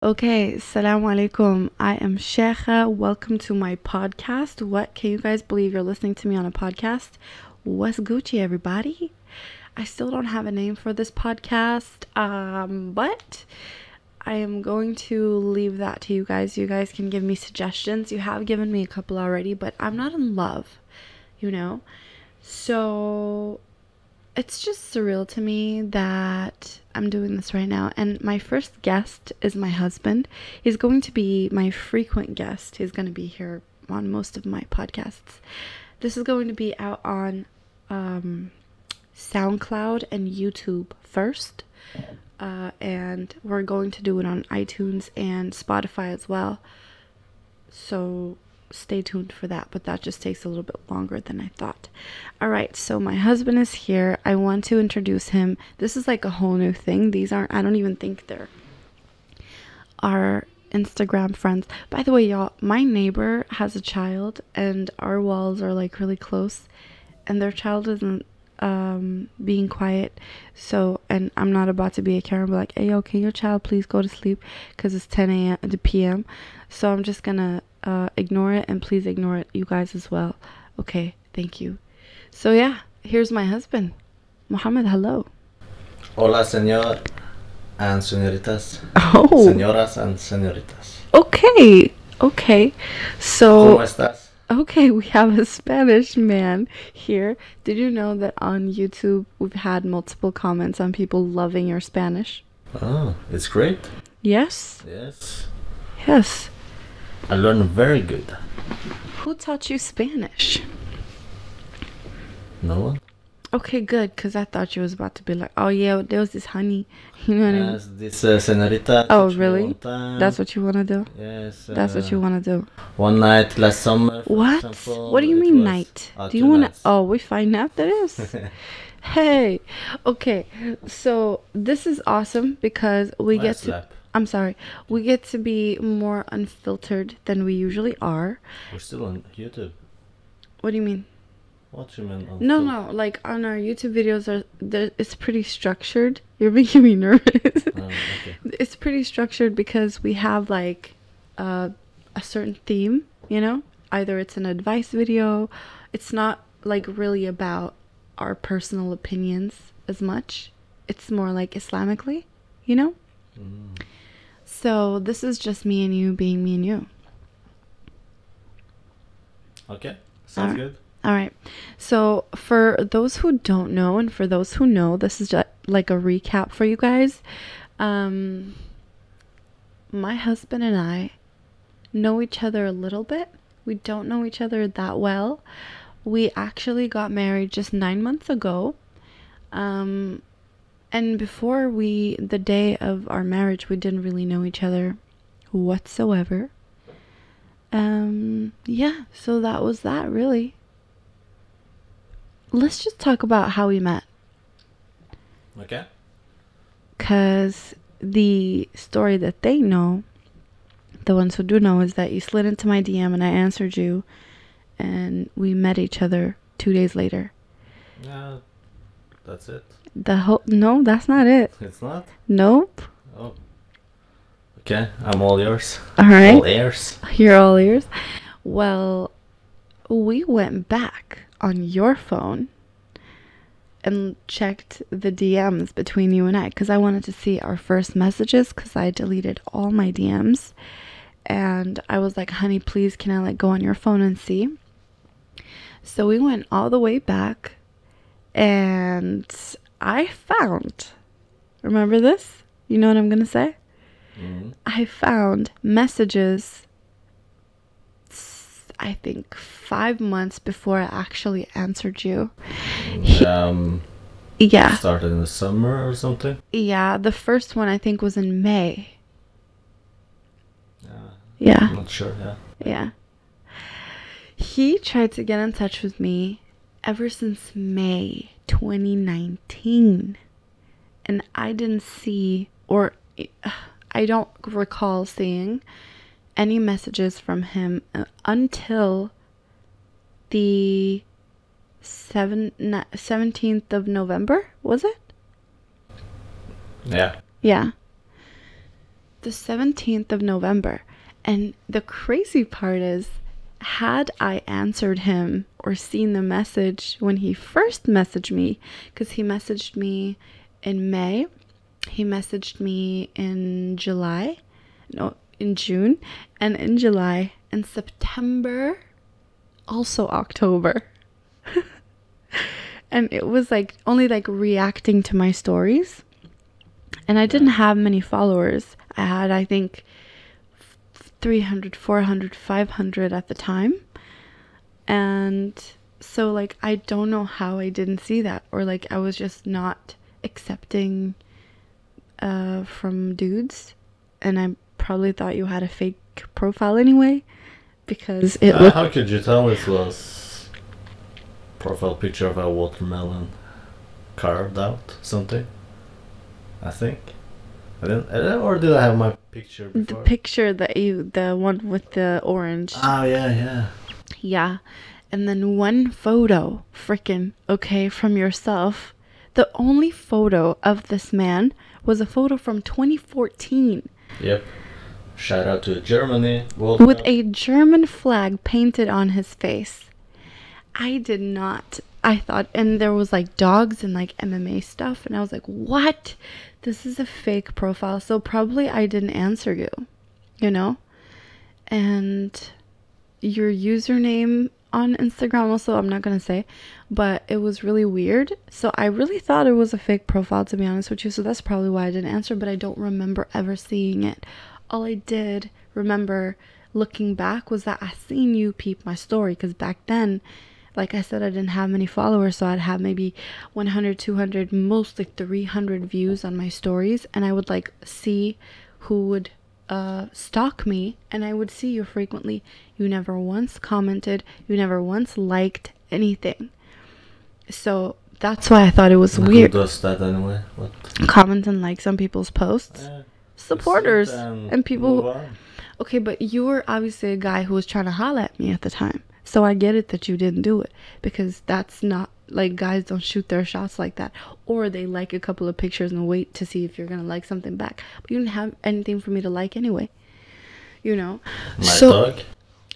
Okay, Salam alaikum. I am Sheikha. Welcome to my podcast. What can you guys believe you're listening to me on a podcast? What's Gucci, everybody? I still don't have a name for this podcast, but I am going to leave that to you guys. You guys can give me suggestions. You have given me a couple already, but I'm not in love, you know? So it's just surreal to me that I'm doing this right now. And my first guest is my husband. He's going to be my frequent guest. He's going to be here on most of my podcasts. This is going to be out on SoundCloud and YouTube first. And we're going to do it on iTunes and Spotify as well. So stay tuned for that, but that just takes a little bit longer than I thought. All right, so my husband is here. I want to introduce him. This is like a whole new thing. These aren't, I don't even think they're our Instagram friends. By the way, y'all, my neighbor has a child and our walls are like really close and their child isn't being quiet. So, and I'm not about to be a Karen, but like, hey, yo, can your child please go to sleep? Because it's 10 a.m. to p.m. So I'm just gonna ignore it, and please ignore it, you guys, as well. Okay, thank you. So yeah, here's my husband, Muhammad. Hello. Hola, señor and señoritas. Oh. Señoras and señoritas. Okay. So. ¿Cómo estás? Okay, we have a Spanish man here. Did you know that on YouTube we've had multiple comments on people loving your Spanish? Oh, it's great. Yes. Yes. I learned very good. Who taught you Spanish? No one? Okay, good, because I thought you was about to be like, oh yeah, there was this honey. You know what I mean? Yes, this señorita. Oh, really? That's what you want to do? Yes. That's what you want to do? One night last summer. What? Example, What do you mean night? Do you want to? Oh, we find out that is. Hey. Okay. So this is awesome because we get to. I'm sorry. We get to be more unfiltered than we usually are. We're still on YouTube. What do you mean? What do you mean? No. Like on our YouTube videos, it's pretty structured. You're making me nervous. Oh, okay. It's pretty structured because we have like a certain theme, you know? Either it's an advice video. It's not like really about our personal opinions as much. It's more like Islamically, you know? Mm. So this is just me and you being me and you. Okay, sounds good. All right. So for those who don't know and for those who know, this is just like a recap for you guys. My husband and I know each other a little bit. We don't know each other that well. We actually got married just 9 months ago. And before the day of our marriage, we didn't really know each other whatsoever. Yeah, so that was that really. Let's just talk about how we met. Okay. Because the story that they know, the ones who do know, is that you slid into my DM and I answered you and we met each other 2 days later. Yeah, that's it. No, that's not it. It's not? Nope. Oh. Okay, I'm all yours. All right. All ears. You're all ears. Well, we went back on your phone and checked the DMs between you and I because I wanted to see our first messages because I deleted all my DMs and I was like, honey, please can I like go on your phone and see? So we went all the way back and I found, remember this? You know what I'm gonna say? Mm-hmm. I found messages, I think 5 months before I actually answered you. Yeah. Started in the summer or something? Yeah, the first one I think was in May. Yeah. Yeah. I'm not sure, yeah. Yeah. He tried to get in touch with me ever since May 2019. And I didn't see, or I don't recall seeing any messages from him until the 17th of November, was it? Yeah. Yeah. the 17th of November. And the crazy part is, had I answered him or seen the message when he first messaged me, because he messaged me in May, he messaged me in July, no, in June, and in July, and September, also October. And it was like only like reacting to my stories. And I didn't have many followers. I had, I think, 300, 400, 500 at the time. And so like I don't know how I didn't see that, or like I was just not accepting from dudes, and I probably thought you had a fake profile anyway, because it looked... How could you tell it was profile picture of a watermelon carved out something? I think I didn't, or did I have my picture before? The picture that you, the one with the orange. Oh yeah. Yeah. And then one photo, freaking, okay, from yourself. The only photo of this man was a photo from 2014. Yep. Shout out to Germany. With a German flag painted on his face. I did not. I thought, and there was like dogs and like MMA stuff. And I was like, what? This is a fake profile. So probably I didn't answer you, you know? And your username on Instagram also, I'm not going to say, but it was really weird. So I really thought it was a fake profile, to be honest with you. So that's probably why I didn't answer, but I don't remember ever seeing it. All I did remember looking back was that I seen you peep my story, because back then, like I said, I didn't have many followers, so I'd have maybe 100, 200, mostly 300 views on my stories, and I would like see who would stalk me, and I would see you frequently. You never once commented, you never once liked anything. So that's why I thought it was weird. Who does that anyway? What? Comment and likes on people's posts. Supporters and people. Okay, but you were obviously a guy who was trying to holla at me at the time. So I get it that you didn't do it, because that's not, like, guys don't shoot their shots like that. Or they like a couple of pictures and wait to see if you're going to like something back. But you didn't have anything for me to like anyway. You know? My dog?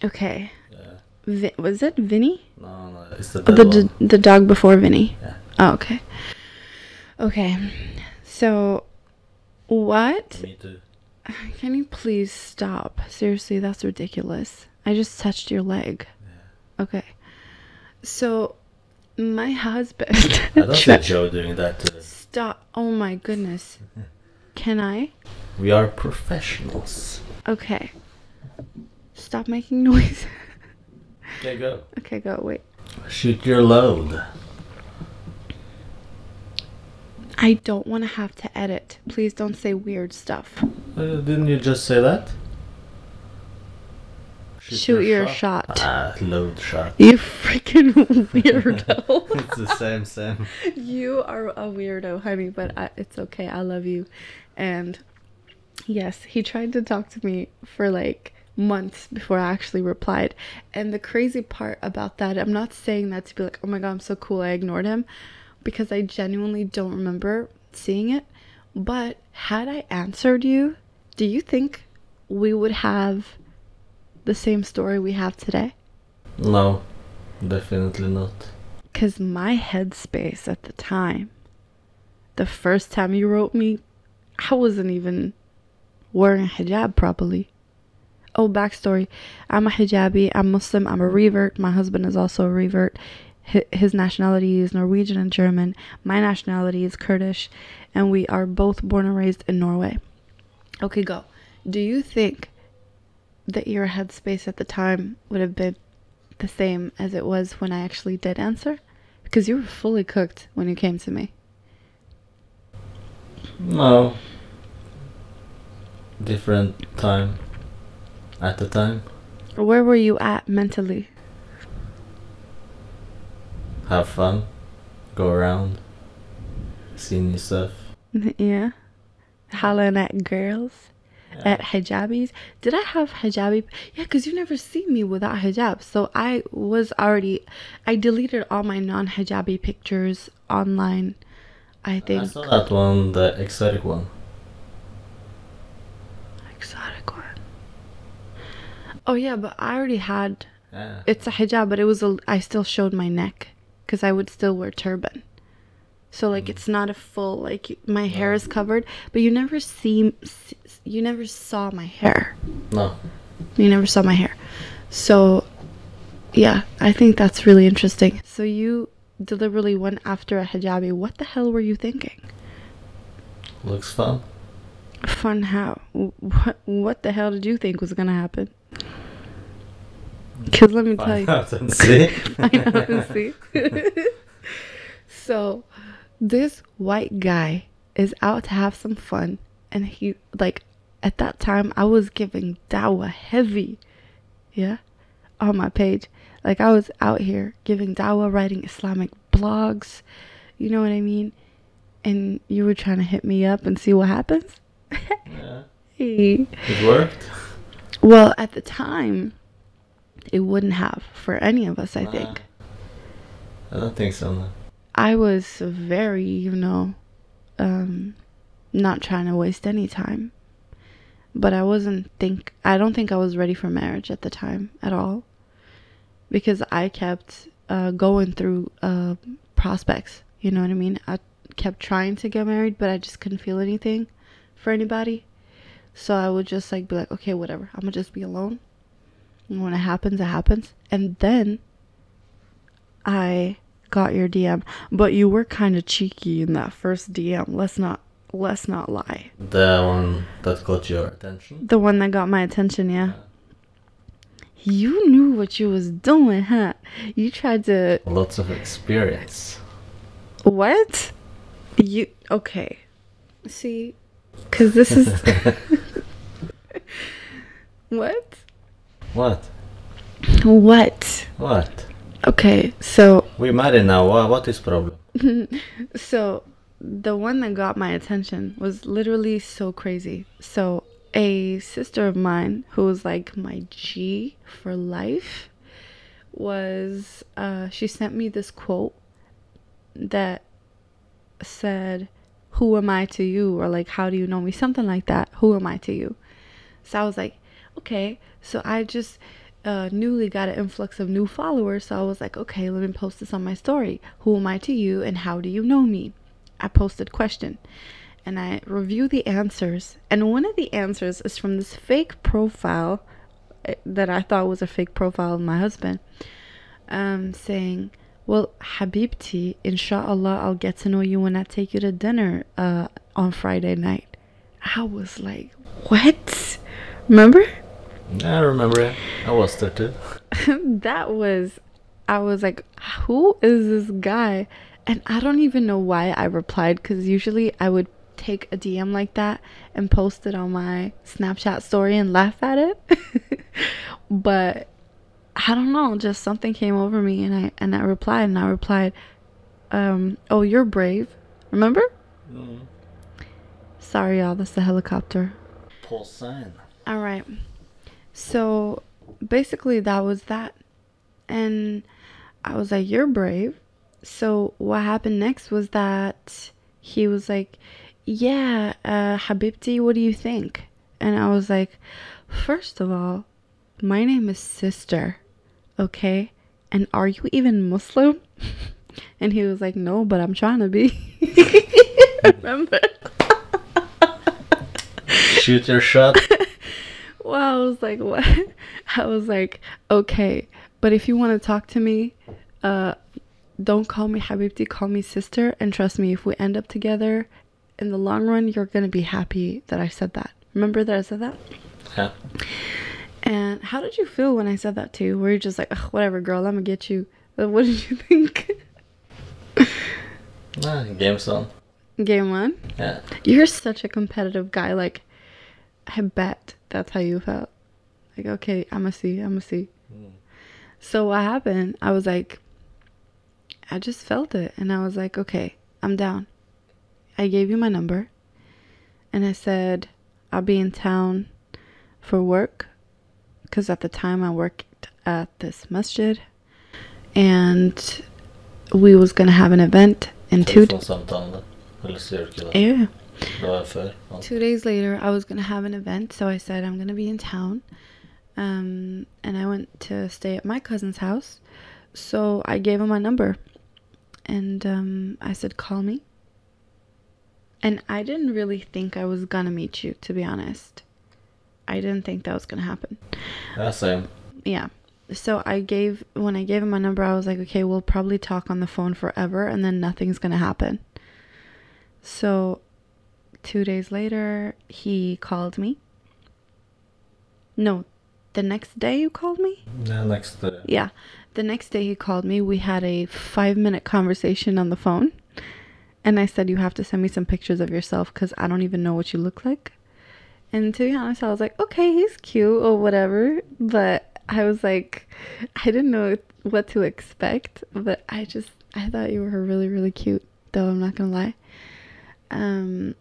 Okay. Yeah. Was it Vinny? No, it's the dead one. The dog before Vinny? Yeah. Oh, okay. Okay. So, what? Me too. Can you please stop? Seriously, that's ridiculous. I just touched your leg. Okay, so my husband... I don't see Joe doing that too. Stop. Oh my goodness. Can I? We are professionals. Okay. Stop making noise. Okay, go. Okay, go. Wait. Shoot your load. I don't want to have to edit. Please don't say weird stuff. Didn't you just say that? Shoot your shot. Load shot. You freaking weirdo. It's the same. You are a weirdo, honey, but it's okay. I love you. And yes, he tried to talk to me for like months before I actually replied. And the crazy part about that, I'm not saying that to be like, oh my god, I'm so cool, I ignored him, because I genuinely don't remember seeing it. But had I answered you, do you think we would have the same story we have today? No, definitely not. Because my headspace at the time, the first time you wrote me, I wasn't even wearing a hijab properly. Oh, backstory. I'm a hijabi, I'm Muslim, I'm a revert. My husband is also a revert. His nationality is Norwegian and German. My nationality is Kurdish. And we are both born and raised in Norway. Okay, go. Do you think that your headspace at the time would have been the same as it was when I actually did answer? Because you were fully cooked when you came to me. No. Different time. At the time. Where were you at mentally? Have fun. Go around. See new stuff. Yeah. Hollering at girls. Yeah. At hijabis. Did I have hijabi? Yeah, because you never see me without hijab. So I deleted all my non-hijabi pictures online, I think. I saw that one, the exotic one. exotic one. Oh yeah, but I already had. Yeah. It's a hijab, but I still showed my neck because I would still wear turban. So like it's not a full like my hair is covered, but you never saw my hair. No. You never saw my hair. So yeah, I think that's really interesting. So you deliberately went after a hijabi. What the hell were you thinking? Looks fun. Fun how? What the hell did you think was gonna happen? Because let me tell you. Find out and see. Find out and see. So this white guy is out to have some fun, and he like at that time I was giving dawah heavy, yeah, on my page. Like I was out here giving dawah, writing Islamic blogs, you know what I mean? And you were trying to hit me up and see what happens. Yeah. Hey. It worked. Well, at the time, it wouldn't have for any of us, I think. I don't think so. No. I was very, not trying to waste any time. But I don't think I was ready for marriage at the time at all. Because I kept going through prospects, you know what I mean? I kept trying to get married, but I just couldn't feel anything for anybody. So I would just like be like, okay, whatever. I'm gonna just be alone. And when it happens, it happens. And then I got your DM, but you were kind of cheeky in that first DM. Let's not lie. The one that got your attention. The one that got my attention, yeah. You knew what you was doing, huh? You tried to. Lots of experience. What? Okay? See, because this is. What? What? What? Okay, so. We married now. What is problem? So, the one that got my attention was literally so crazy. So, a sister of mine who was like my G for life was, she sent me this quote that said, "Who am I to you?" Or like, "How do you know me?" Something like that. "Who am I to you?" So I was like, okay. So I just newly got an influx of new followers. So I was like, okay, let me post this on my story. Who am I to you and how do you know me? I posted question and I reviewed the answers. And one of the answers is from this fake profile that I thought was a fake profile of my husband, saying, "Well, Habibti, inshallah, I'll get to know you when I take you to dinner on Friday night." I was like, what? Remember? I remember it. I was there too. I was like, who is this guy? And I don't even know why I replied, because usually I would take a DM like that and post it on my Snapchat story and laugh at it. But I don't know, just something came over me and I replied, "Oh, you're brave." Remember? Mm. Sorry, y'all, that's the helicopter. Paul sign. All right. So basically that was that. And I was like, "You're brave." So what happened next was that he was like, "Yeah, Habibti, what do you think?" And I was like, "First of all, my name is Sister, okay? And are you even Muslim?" And he was like, "No, but I'm trying to be." Remember? Shoot your shot. Well, I was like, what? I was like, okay, but if you want to talk to me, don't call me Habibti, call me Sister. And trust me, if we end up together in the long run, you're going to be happy that I said that. Remember that I said that? Yeah. And how did you feel when I said that to you? Were you just like, "Ugh, whatever, girl, I'm going to get you"? What did you think? Game's on. Game on? Yeah. You're such a competitive guy. Like, I bet that's how you felt. Like, okay, I'ma see. Mm. So what happened? I was like, I just felt it. And I was like, okay, I'm down. I gave you my number. And I said, I'll be in town for work. Because at the time I worked at this masjid. And we was going to have an event in 2 days. Yeah. Varför? 2 days later, I was going to have an event, so I said I'm going to be in town. And I went to stay at my cousin's house, so I gave him my number. And I said, call me. And I didn't really think I was going to meet you, to be honest. I didn't think that was going to happen. Yeah, same. Yeah. So when I gave him my number, I was like, okay, we'll probably talk on the phone forever, and then nothing's going to happen. So 2 days later, he called me. No, the next day you called me? Yeah, next day. Yeah. The next day he called me. We had a 5-minute conversation on the phone. And I said, you have to send me some pictures of yourself because I don't even know what you look like. And to be honest, I was like, okay, he's cute or whatever. But I was like, I didn't know what to expect. But I thought you were really, really cute, though, I'm not going to lie.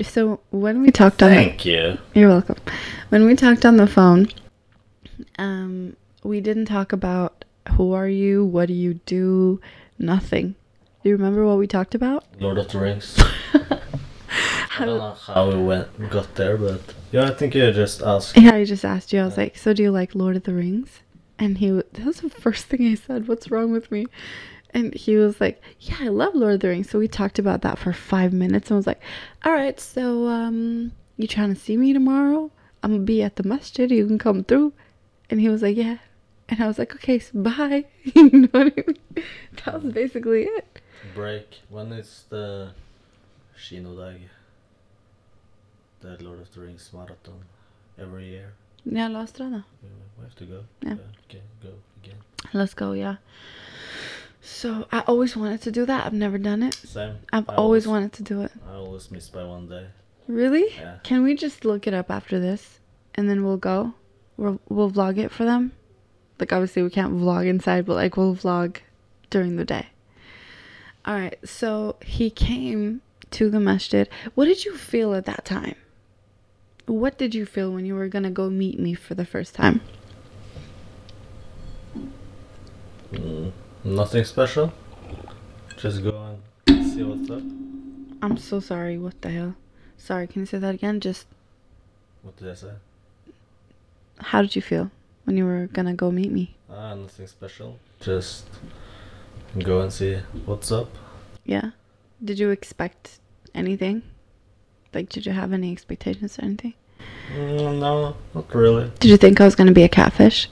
So when we talked on Thank you. You're welcome. When we talked on the phone, we didn't talk about who are you, what do you do, nothing. Do you remember what we talked about? Lord of the Rings. I don't know how we got there, but yeah, I think you just asked. Yeah, I just asked you. I was like, so do you like Lord of the Rings? And that was the first thing I said. What's wrong with me? And he was like, yeah, I love Lord of the Rings. So we talked about that for 5 minutes and was like, all right, so you trying to see me tomorrow? I'm going to be at the masjid. You can come through. And he was like, yeah. And I was like, okay, so bye. You know what I mean? That was basically it. Break. When is the Kinodag? The Lord of the Rings marathon every year. Yeah, La Strada. We have to go. Yeah. Okay, go again. Let's go, yeah. So I always wanted to do that. I've never done it. Same. I've always wanted to do it. I always miss by one day. Really? Yeah. Can we just look it up after this and then we'll go? We'll vlog it for them. Like, obviously we can't vlog inside, but like we'll vlog during the day. All right. So he came to the masjid. What did you feel at that time? What did you feel when you were going to go meet me for the first time? Nothing special. Just go and see what's up. I'm so sorry. What the hell? Sorry, can you say that again? Just... What did I say? How did you feel when you were going to go meet me? Nothing special. Just go and see what's up. Yeah. Did you expect anything? Like, did you have any expectations or anything? No, not really. Did you think I was going to be a catfish?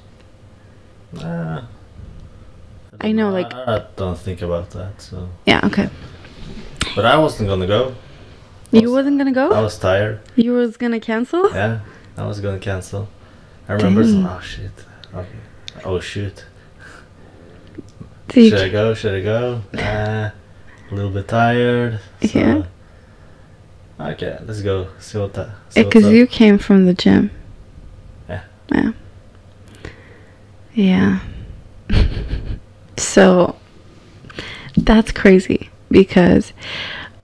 I know, like... I don't think about that, so... Yeah, okay. But I wasn't gonna go. You wasn't going to go? I was tired. You was going to cancel? Yeah, I was gonna cancel. I remember some... Oh, shit. Okay. Oh, shoot. Should I go? Should I go? A little bit tired. So yeah. Okay, let's go. See what's up. Because you came from the gym. Yeah. Yeah. Yeah. So that's crazy because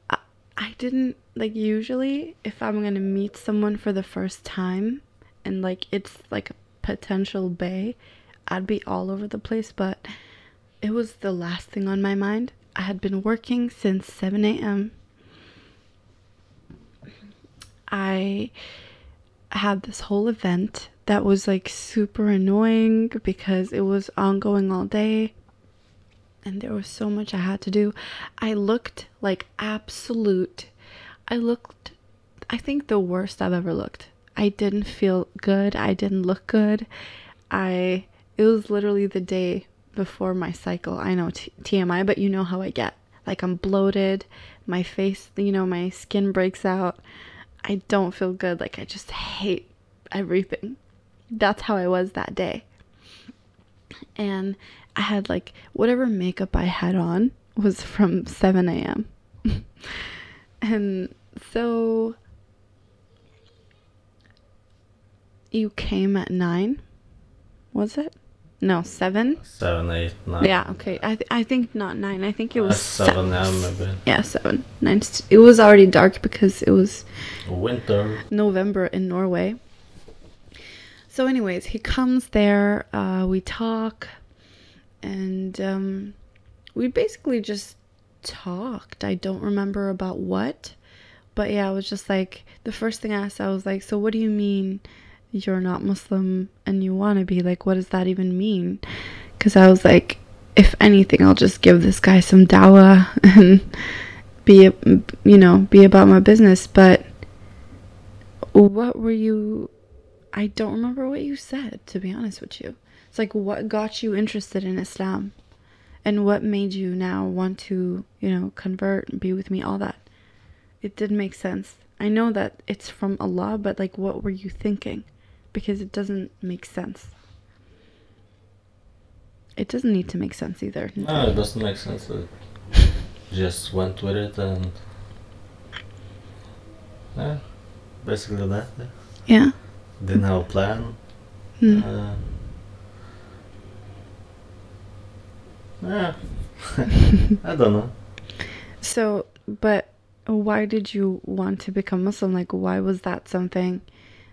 I didn't, like, usually if I'm gonna meet someone for the first time and like it's like a potential bae, I'd be all over the place, but it was the last thing on my mind. I had been working since 7 a.m. I had this whole event that was like super annoying because it was ongoing all day and there was so much I had to do. I looked like absolute. I think the worst I've ever looked. I didn't feel good. I didn't look good. It was literally the day before my cycle. I know TMI, but you know how I get. Like, I'm bloated, my face, my skin breaks out. I don't feel good. Like, I just hate everything. That's how I was that day. And I had like whatever makeup I had on was from 7 a.m. And so you came at 9, was it? No, 7? 7, 8, 9. Yeah, okay. I think not 9. I think it was 7 maybe. Yeah, 7. 9. It was already dark because it was winter. November in Norway. So anyways, he comes there, we talk, and we basically just talked. I don't remember about what, But yeah, I was just like, the first thing I asked, I was like, so what do you mean you're not Muslim and you want to be? Like, what does that even mean? Because I was like, if anything, I'll just give this guy some dawah and be about my business. But what were you... I don't remember what you said, to be honest with you. It's like, what got you interested in Islam? And what made you now want to, convert and be with me, all that? It didn't make sense. I know that it's from Allah, but like, what were you thinking? Because it doesn't make sense. It doesn't need to make sense either. No, it doesn't make sense. It just went with it and... Yeah, basically that. Yeah. Didn't have a plan. Yeah. I don't know. So, but why did you want to become Muslim? Like, why was that something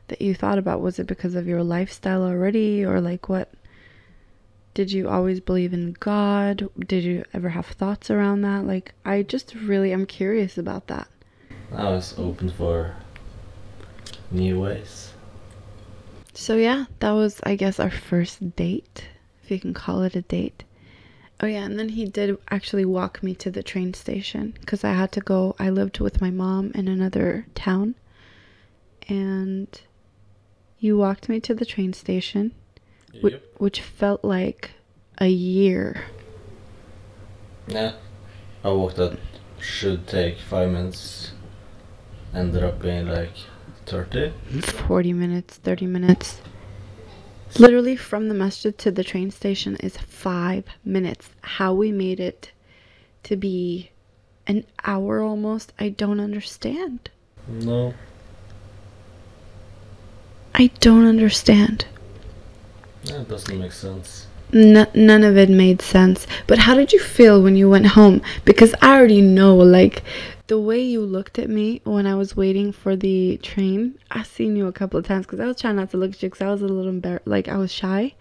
that you thought about? Was it because of your lifestyle already, or like what? Did you always believe in God? Did you ever have thoughts around that? Like, I just really am curious about that. I was open for new ways. So yeah, that was, I guess, our first date, if you can call it a date. Oh yeah, and then he did actually walk me to the train station because I had to go. I lived with my mom in another town, and you walked me to the train station, Yep. which felt like a year. Yeah. I walked that should take 5 minutes. Ended up being like 30. 40 minutes, 30 minutes. Literally from the masjid to the train station is 5 minutes. How we made it to be an hour almost, I don't understand. No. I don't understand. Yeah, it doesn't make sense. None of it made sense. But how did you feel when you went home? Because I already know, like, the way you looked at me when I was waiting for the train. I seen you a couple of times because I was trying not to look at you because I was a little embarrassed. Like, I was shy.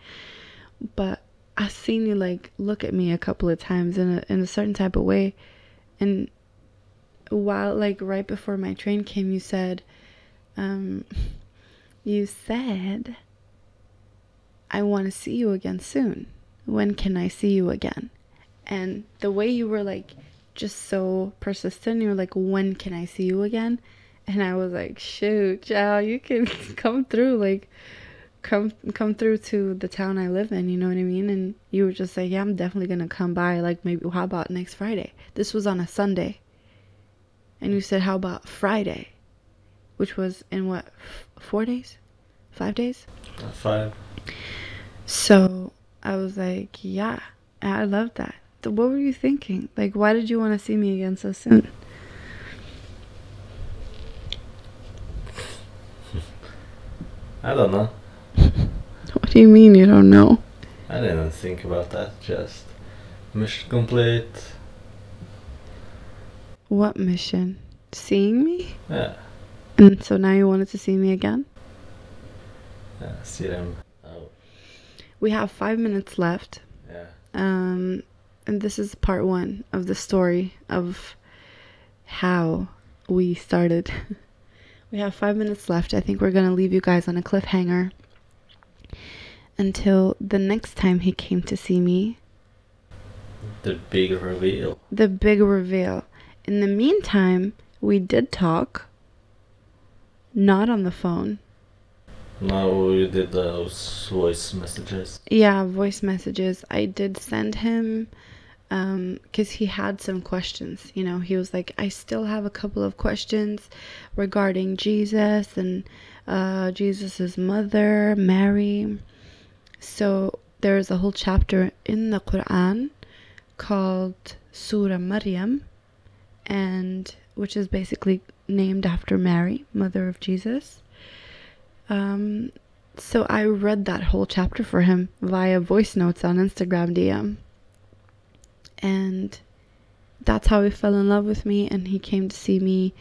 But I seen you, like, look at me a couple of times in a certain type of way. And while, like, right before my train came, you said, I want to see you again soon. When can I see you again? And the way you were like just so persistent, you were like, when can I see you again? And I was like, shoot, child, you can come through, like come through to the town I live in, you know what I mean? And you were just like, yeah, I'm definitely gonna come by, like, maybe how about next Friday? This was on a Sunday. And you said, how about Friday? Which was in what, 4 days? 5 days? 5. So I was like, yeah, I love that. What were you thinking? Like, why did you want to see me again so soon? I don't know. What do you mean you don't know? I didn't think about that. Just mission complete. What mission? Seeing me? Yeah. And so now you wanted to see me again? Yeah, see them. Oh. We have 5 minutes left. Yeah. And this is part 1 of the story of how we started. We have 5 minutes left. I think we're going to leave you guys on a cliffhanger until the next time he came to see me. The big reveal. The big reveal. In the meantime, we did talk. Not on the phone. No, you did those voice messages. Yeah, voice messages. I did send him because he had some questions. You know, he was like, I still have a couple of questions regarding Jesus and Jesus's mother, Mary. So there's a whole chapter in the Quran called Surah Maryam, and which is basically named after Mary, mother of Jesus. So I read that whole chapter for him via voice notes on Instagram DM. And that's how he fell in love with me, and he came to see me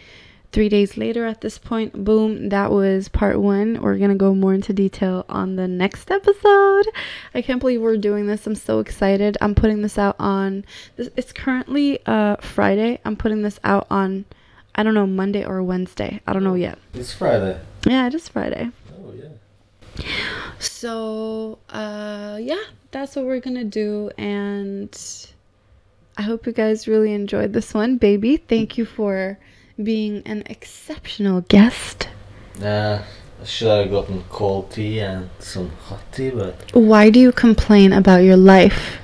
3 days later at this point. Boom, that was part 1. We're gonna go more into detail on the next episode. I can't believe we're doing this. I'm so excited. I'm putting this out on it's currently Friday. I'm putting this out on I don't know, Monday or Wednesday. I don't know yet. It's Friday. Yeah, it is Friday. Oh yeah. So, yeah, that's what we're gonna do, and I hope you guys really enjoyed this one. Baby, thank you for being an exceptional guest. I should have gotten cold tea and some hot tea, but Why do you complain about your life?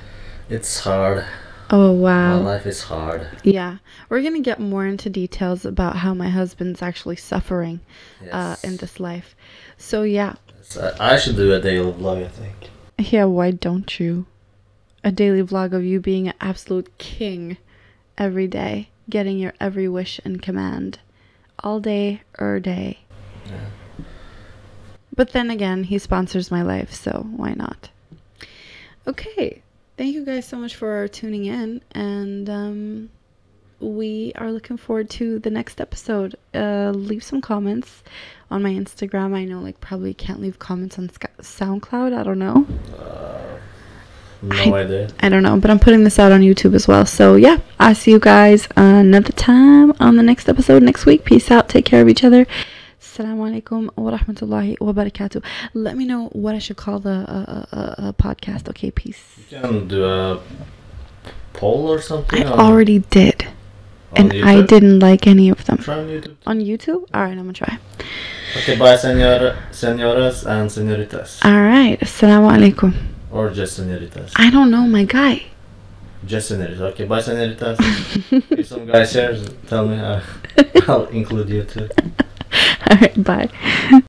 it's hard. Oh, wow. My life is hard. Yeah, we're gonna get more into details about how my husband's actually suffering Yes. in this life. So, yeah. So I should do a daily vlog, I think. Yeah, why don't you? A daily vlog of you being an absolute king every day, getting your every wish and command all day or day. Yeah. But then again, he sponsors my life, so why not? Okay, thank you guys so much for tuning in, and we are looking forward to the next episode. Leave some comments on my Instagram. I know, like, probably can't leave comments on SoundCloud. I don't know. No idea. I don't know, but I'm putting this out on YouTube as well. So yeah, I'll see you guys another time on the next episode next week. Peace out. Take care of each other. Assalamu alaikum wa rahmatullahi wa barakatuh. Let me know what I should call the podcast. Okay, peace. You can do a poll or something. I already did. And YouTube? I didn't like any of them. Try on YouTube. On YouTube? Alright, I'm gonna try. Okay, bye, senoras and senoritas. Alright, assalamu alaikum. Or just senoritas. I don't know, my guy. Just senoritas. Okay, bye, senoritas. If some guy shares, tell me. I'll include you too. Alright, bye.